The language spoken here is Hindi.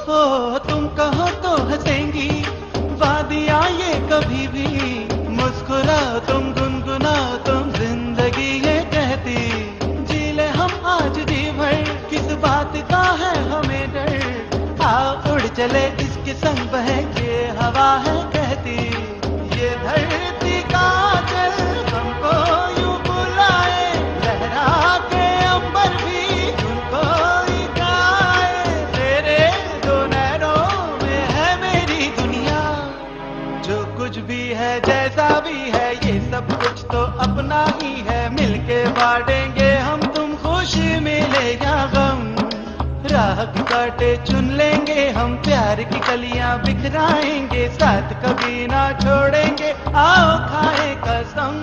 हो तुम कहो तो हंसेंगी वादियां ये कभी भी, मुस्कुराओ तुम गुनगुनाओ तुम जिंदगी ये कहती, जी ले हम आज जी भर किस बात का है हमें डर, आओ उड़ चले इसके संग बहे ये हवा है कहती, ये धरती का दिल हमको यूं बुलाए, लहरा के अंबर भी तुमको ही गाए, तेरे दो नैनों में है मेरी दुनिया, जो कुछ भी है जैसा भी है ये सब कुछ तो अपना ही है, मिलके बांटेंगे हम तुम खुशी मिले या गम, राह के कांटे चुन लेंगे हम प्यार की कलियां बिखराएंगे, साथ कभी ना छोड़ेंगे आओ खाए कसम।